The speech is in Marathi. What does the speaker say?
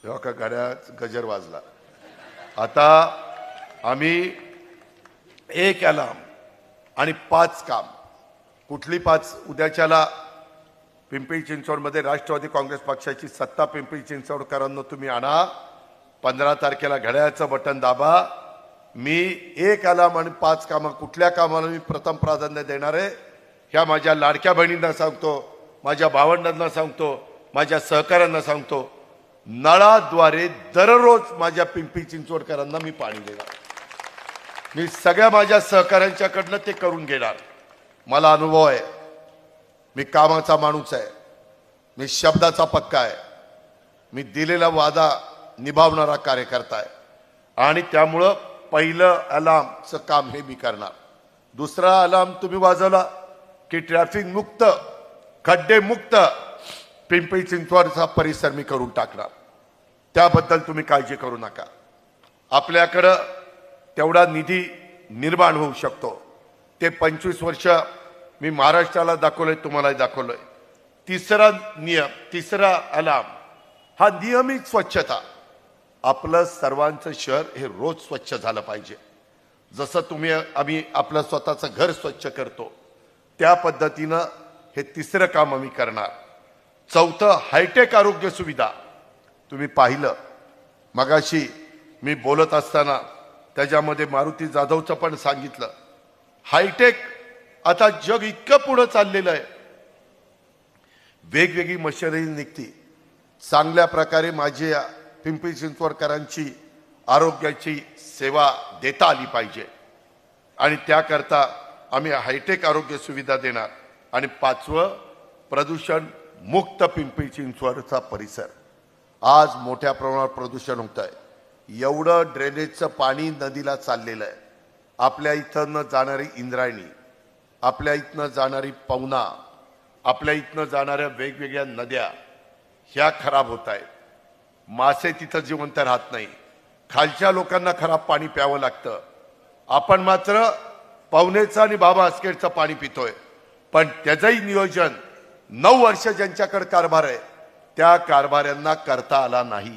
तेव्हा का गाड्यात गजर वाजला। आता आम्ही एक अलार्म आणि 5 काम, कुठली 5? उद्याच्याला पिंपरी चिंचवडमध्ये राष्ट्रवादी काँग्रेस पक्षाची सत्ता पिंपरी चिंचवडकरांना तुम्ही आणा। 15 तारखेला घड्याळाचं बटन दाबा। मी एक अलार्म आणि 5 कामं, कुठल्या कामाला मी प्रथम प्राधान्य देणार आहे ह्या माझ्या लाडक्या बहिणींना सांगतो, माझ्या भावंडांना सांगतो, माझ्या सहकाऱ्यांना सांगतो। नळाद्वारे दररोज माझ्या पिंपरी चिंचवडकरांना मी पाणी देणार। मी सगळ्या माझ्या सहकाऱ्यांच्याकडनं ते करून घेणार। मला अनुभव आहे, मी कामाचा माणूस आहे, मी शब्दाचा पक्का आहे, मी दिलेला वादा निभावणारा कार्यकर्ता आहे आणि त्यामुळं पहिलं अलार्मचं काम हे मी करणार। दुसरा अलार्म तुम्ही वाजवला की ट्रॅफिक मुक्त, खड्डे मुक्त पिंपरी चिंचवडचा परिसर मी करून टाकणार। त्याबद्दल तुम्ही काळजी करू नका। आपल्याकडं तेवढा निधी निर्माण होऊ शकतो। ते 25 वर्ष मी महाराष्ट्राला दाखवलंय, तुम्हालाही दाखवलंय। तिसरा नियम, तिसरा अलार्म हा नियमित स्वच्छता। आपलं सर्वांचं शहर हे रोज स्वच्छ झालं पाहिजे। जसं आम्ही आपलं स्वतःचं घर स्वच्छ करतो त्या पद्धतीनं हे तिसरं काम आम्ही करणार। चौथं, हायटेक आरोग्य सुविधा। तुम्ही पाहिलं मगाशी मी बोलत असताना त्याच्यामध्ये मारुती जाधवचं पण सांगितलं, हायटेक आता जग इतकं पुढे चाललेलं आहे, वेगवेगळी मशिनरी निघती। चांगल्या प्रकारे माझ्या पिंपरी चिंचवडकरांची आरोग्याची सेवा देता आली पाहिजे आणि त्याकरता आम्ही हायटेक आरोग्य सुविधा देणार। आणि 5वं, प्रदूषण मुक्त पिंपरी चिंचवडचा परिसर। आज मोठ्या प्रमाणात प्रदूषण होत आहे। एवढं ड्रेनेजचं पाणी नदीला चाललेलं आहे। आपल्या इथनं जाणारी इंद्रायणी, आपल्या इथनं जाणारी पवना, आपल्या इथनं जाणाऱ्या वेगवेगळ्या नद्या ह्या खराब होत आहेत। मासे तिथं जिवंत राहत नाही, खालच्या लोकांना खराब पाणी प्यावं लागतं। आपण मात्र पवनेचं आणि बाबा आस्केडचं पाणी पितोय, पण त्याचंही नियोजन 9 वर्ष ज्यांच्याकडे कारभार आहे त्या कारभाऱ्यांना करता आला नाही।